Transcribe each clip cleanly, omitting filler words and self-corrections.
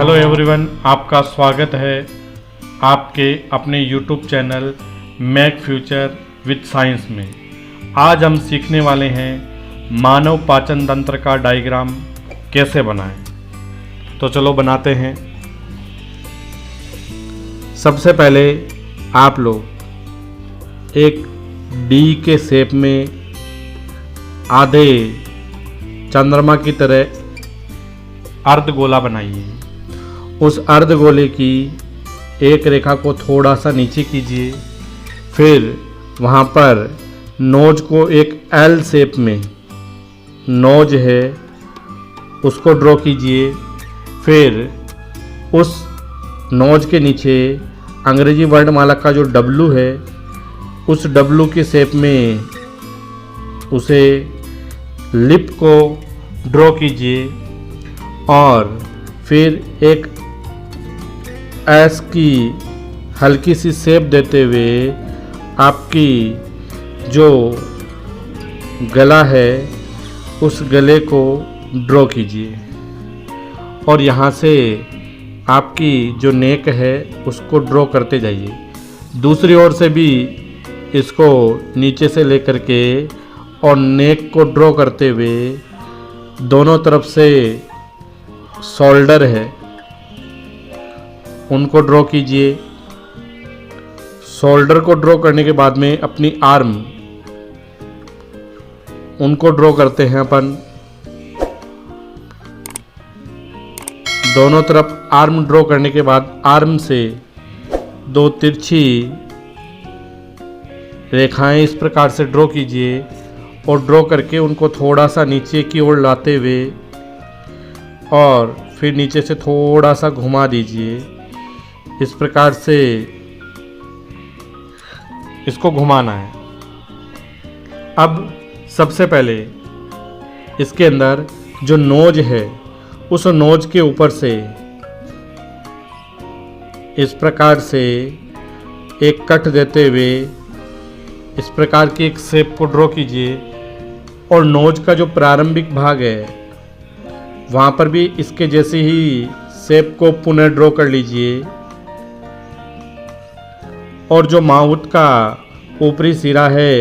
Hello everyone, आपका स्वागत है आपके अपने YouTube channel Mac Future with Science में। आज हम सीखने वाले हैं मानव पाचन तंत्र का डायग्राम कैसे बनाएं। तो चलो बनाते हैं। सबसे पहले आप लोग एक डी के शेप में आधे चंद्रमा की तरह अर्धगोला बनाइए। उस अर्धगोले की एक रेखा को थोड़ा सा नीचे कीजिए। फिर वहाँ पर नोज को एक एल शेप में नोज है उसको ड्रॉ कीजिए। फिर उस नोज के नीचे अंग्रेजी वर्णमाला का जो डब्लू है उस डब्लू के शेप में उसे लिप को ड्रॉ कीजिए और फिर एक एस की हल्की सी शेप देते हुए आपकी जो गला है उस गले को ड्रॉ कीजिए और यहाँ से आपकी जो नेक है उसको ड्रॉ करते जाइए। दूसरी ओर से भी इसको नीचे से लेकर के और नेक को ड्रॉ करते हुए दोनों तरफ से शोल्डर है उनको ड्रॉ कीजिए। शोल्डर को ड्रॉ करने के बाद में अपनी आर्म उनको ड्रॉ करते हैं अपन। दोनों तरफ आर्म ड्रॉ करने के बाद आर्म से दो तिरछी रेखाएं इस प्रकार से ड्रॉ कीजिए और ड्रॉ करके उनको थोड़ा सा नीचे की ओर लाते हुए और फिर नीचे से थोड़ा सा घुमा दीजिए। इस प्रकार से इसको घुमाना है। अब सबसे पहले इसके अंदर जो नोज है उस नोज के ऊपर से इस प्रकार से एक कट देते हुए इस प्रकार की एक शेप को ड्रॉ कीजिए और नोज का जो प्रारंभिक भाग है वहाँ पर भी इसके जैसी ही शेप को पुनः ड्रॉ कर लीजिए और जो माउथ का ऊपरी सिरा है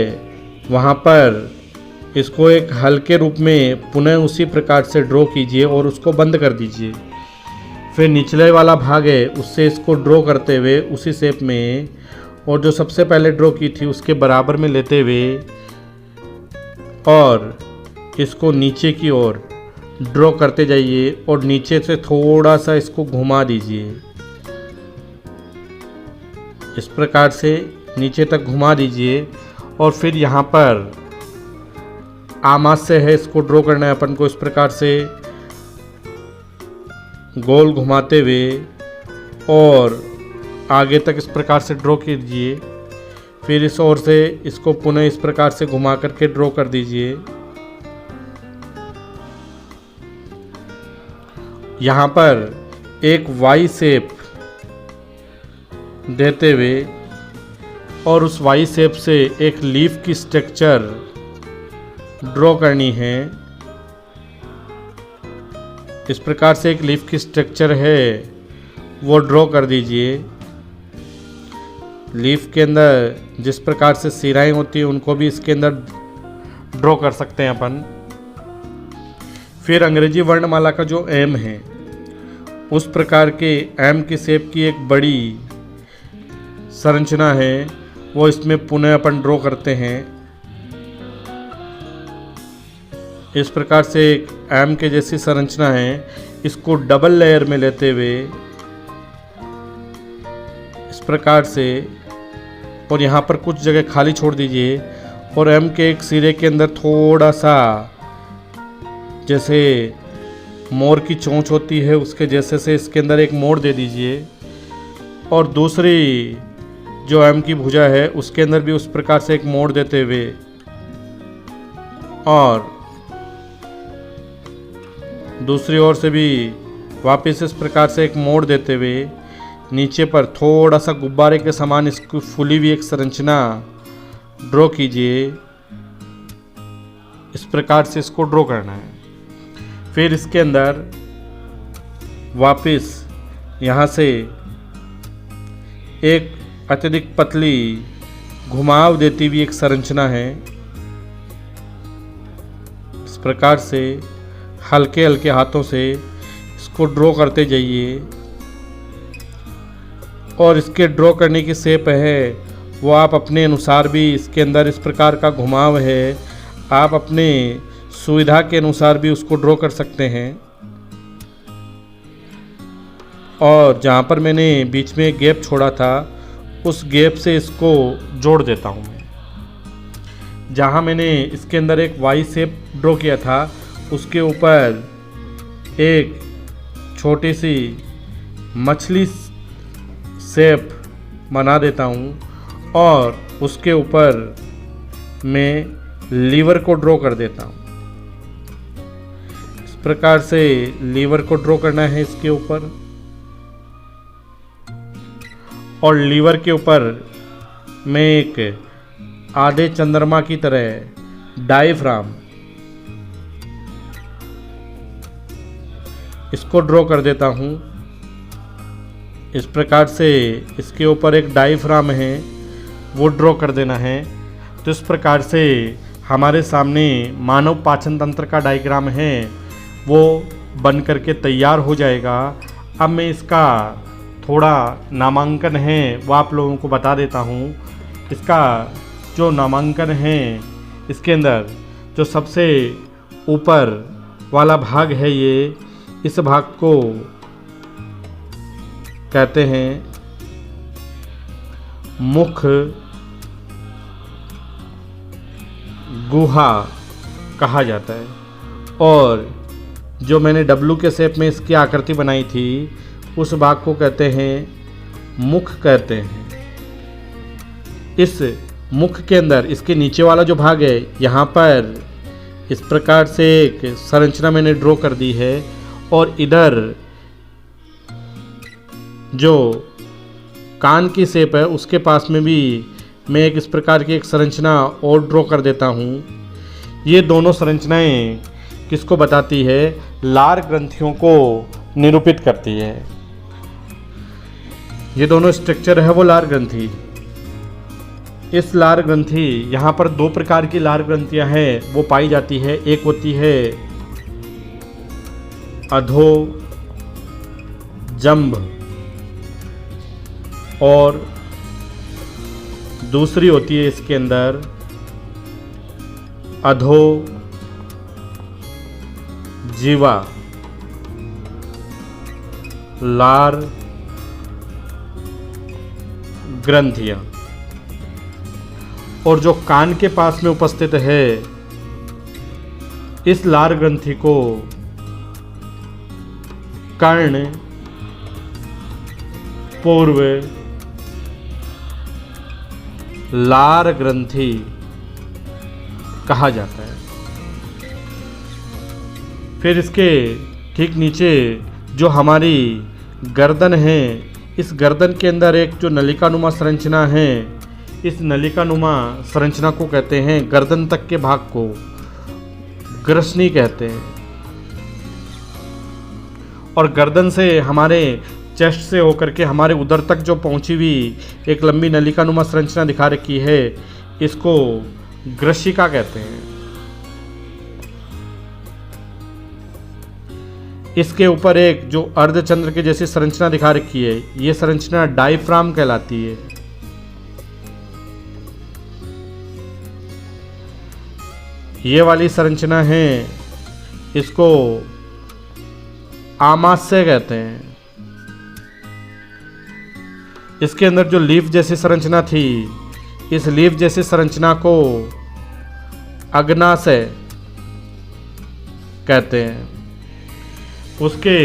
वहाँ पर इसको एक हल्के रूप में पुनः उसी प्रकार से ड्रॉ कीजिए और उसको बंद कर दीजिए। फिर निचले वाला भाग है उससे इसको ड्रॉ करते हुए उसी शेप में और जो सबसे पहले ड्रॉ की थी उसके बराबर में लेते हुए और इसको नीचे की ओर ड्रॉ करते जाइए और नीचे से थोड़ा सा इसको घुमा दीजिए। इस प्रकार से नीचे तक घुमा दीजिए और फिर यहाँ पर आमाशय है इसको ड्रॉ करना है अपन को। इस प्रकार से गोल घुमाते हुए और आगे तक इस प्रकार से ड्रॉ कीजिए। फिर इस ओर से इसको पुनः इस प्रकार से घुमा करके ड्रॉ कर दीजिए। यहाँ पर एक वाई शेप देते हुए और उस वाई शेप से एक लीफ की स्ट्रक्चर ड्रॉ करनी है। इस प्रकार से एक लीफ की स्ट्रक्चर है वो ड्रॉ कर दीजिए। लीफ के अंदर जिस प्रकार से सिराएं होती हैं उनको भी इसके अंदर ड्रॉ कर सकते हैं अपन। फिर अंग्रेजी वर्णमाला का जो एम है उस प्रकार के एम की शेप की एक बड़ी संरचना है वो इसमें पुनः अपन ड्रॉ करते हैं। इस प्रकार से एक एम के जैसी संरचना है इसको डबल लेयर में लेते हुए इस प्रकार से और यहाँ पर कुछ जगह खाली छोड़ दीजिए और एम के एक सिरे के अंदर थोड़ा सा जैसे मोर की चोंच होती है उसके जैसे से इसके अंदर एक मोड़ दे दीजिए और दूसरी जो एम की भुजा है उसके अंदर भी उस प्रकार से एक मोड़ देते हुए और दूसरी ओर से भी वापस इस प्रकार से एक मोड़ देते हुए नीचे पर थोड़ा सा गुब्बारे के समान इसकी फूली हुई एक संरचना ड्रॉ कीजिए। इस प्रकार से इसको ड्रॉ करना है। फिर इसके अंदर वापस यहाँ से एक अत्यधिक पतली घुमाव देती हुई एक संरचना है। इस प्रकार से हल्के हल्के हाथों से इसको ड्रॉ करते जाइए और इसके ड्रॉ करने की शेप है वो आप अपने अनुसार भी, इसके अंदर इस प्रकार का घुमाव है, आप अपने सुविधा के अनुसार भी उसको ड्रॉ कर सकते हैं। और जहाँ पर मैंने बीच में गैप छोड़ा था उस गैप से इसको जोड़ देता हूँ मैं। जहाँ मैंने इसके अंदर एक वाई शेप ड्रॉ किया था उसके ऊपर एक छोटी सी मछली शेप बना देता हूँ और उसके ऊपर मैं लीवर को ड्रॉ कर देता हूँ। इस प्रकार से लीवर को ड्रॉ करना है इसके ऊपर, और लीवर के ऊपर मैं एक आधे चंद्रमा की तरह डायफ्राम इसको ड्रॉ कर देता हूँ। इस प्रकार से इसके ऊपर एक डायफ्राम है वो ड्रॉ कर देना है। तो इस प्रकार से हमारे सामने मानव पाचन तंत्र का डायग्राम है वो बन करके तैयार हो जाएगा। अब मैं इसका थोड़ा नामांकन है वो आप लोगों को बता देता हूँ। इसका जो नामांकन है, इसके अंदर जो सबसे ऊपर वाला भाग है ये, इस भाग को कहते हैं मुख गुहा कहा जाता है, और जो मैंने डब्लू के शेप में इसकी आकृति बनाई थी उस भाग को कहते हैं मुख कहते हैं। इस मुख के अंदर इसके नीचे वाला जो भाग है यहाँ पर इस प्रकार से एक संरचना मैंने ड्रॉ कर दी है, और इधर जो कान की शेप है उसके पास में भी मैं एक इस प्रकार की एक संरचना और ड्रॉ कर देता हूँ। ये दोनों संरचनाएं किसको बताती है? लार ग्रंथियों को निरूपित करती है। ये दोनों स्ट्रक्चर है वो लार ग्रंथि। इस लार ग्रंथि, यहाँ पर दो प्रकार की लार ग्रंथियाँ हैं वो पाई जाती है। एक होती है अधो जंभ और दूसरी होती है इसके अंदर अधो जीवा लार ग्रंथियां। और जो कान के पास में उपस्थित है इस लार ग्रंथि को कर्ण पूर्व लार ग्रंथि कहा जाता है। फिर इसके ठीक नीचे जो हमारी गर्दन है, इस गर्दन के अंदर एक जो नलिकानुमा संरचना है, इस नलिकानुमा संरचना को कहते हैं, गर्दन तक के भाग को ग्रसनी कहते हैं। और गर्दन से हमारे चेस्ट से होकर के हमारे उदर तक जो पहुंची हुई एक लंबी नलिकानुमा संरचना दिखा रखी है, इसको ग्रशिका कहते हैं। इसके ऊपर एक जो अर्धचंद्र के जैसी संरचना दिखा रखी है, ये संरचना डायफ्राम कहलाती है। ये वाली संरचना है, इसको आमाशय कहते हैं। इसके अंदर जो लीफ जैसी संरचना थी, इस लीफ जैसी संरचना को अग्नाशय कहते हैं। उसके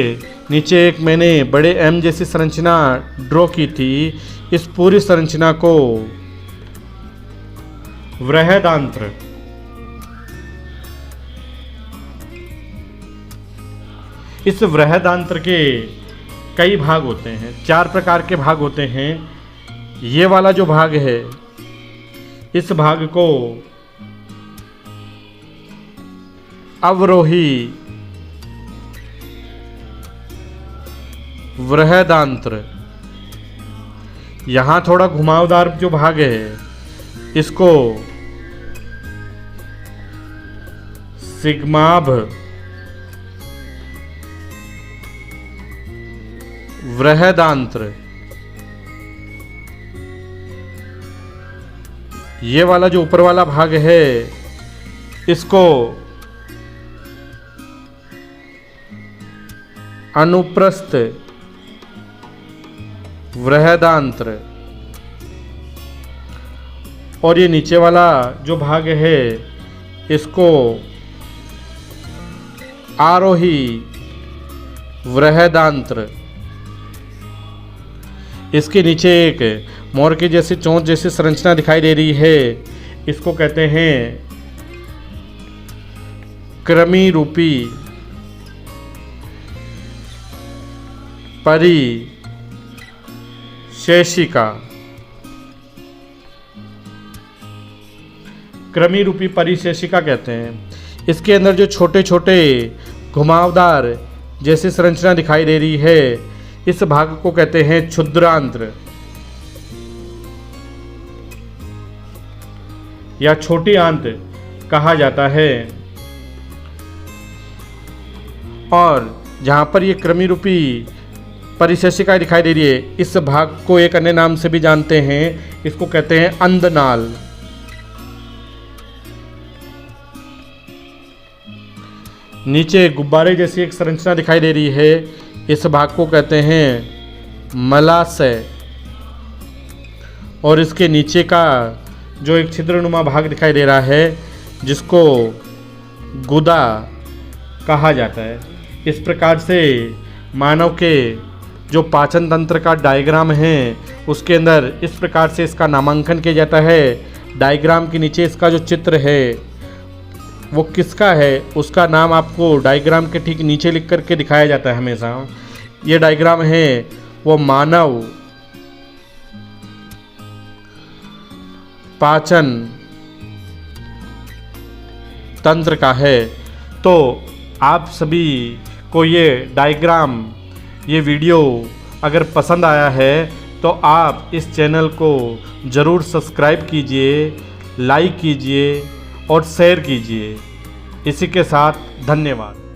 नीचे एक मैंने बड़े एम जैसी संरचना ड्रॉ की थी, इस पूरी संरचना को वृहदांत्र, इस वृहदांत्र के कई भाग होते हैं, 4 प्रकार के भाग होते हैं। ये वाला जो भाग है, इस भाग को अवरोही बृहदांत्र। यहाँ थोड़ा घुमावदार जो भाग है इसको सिग्माभ। बृहदांत्र। ये वाला जो ऊपर वाला भाग है इसको अनुप्रस्थ बृहदांत्र। और ये नीचे वाला जो भाग है इसको आरोही बृहदांत्र। इसके नीचे एक मोर की जैसी चोंच जैसी संरचना दिखाई दे रही है, इसको कहते हैं कृमि रूपी परिशेषिका। कृमि रूपी परिशेषिका कहते हैं। इसके अंदर जो छोटे छोटे घुमावदार जैसी संरचना दिखाई दे रही है इस भाग को कहते हैं क्षुद्रांत्र या छोटी आंत कहा जाता है। और जहां पर ये कृमि रूपी परिशेषिका दिखाई दे रही है इस भाग को एक अन्य नाम से भी जानते हैं, इसको कहते हैं अंधनाल। नीचे गुब्बारे जैसी एक संरचना दिखाई दे रही है, इस भाग को कहते हैं मलाशय। और इसके नीचे का जो एक छिद्रनुमा भाग दिखाई दे रहा है जिसको गुदा कहा जाता है। इस प्रकार से मानव के जो पाचन तंत्र का डायग्राम है उसके अंदर इस प्रकार से इसका नामांकन किया जाता है। डायग्राम के नीचे इसका जो चित्र है वो किसका है उसका नाम आपको डायग्राम के ठीक नीचे लिख करके दिखाया जाता है हमेशा। ये डायग्राम है वो मानव पाचन तंत्र का है। तो आप सभी को ये डायग्राम ये वीडियो अगर पसंद आया है तो आप इस चैनल को ज़रूर सब्सक्राइब कीजिए, लाइक कीजिए और शेयर कीजिए। इसी के साथ धन्यवाद।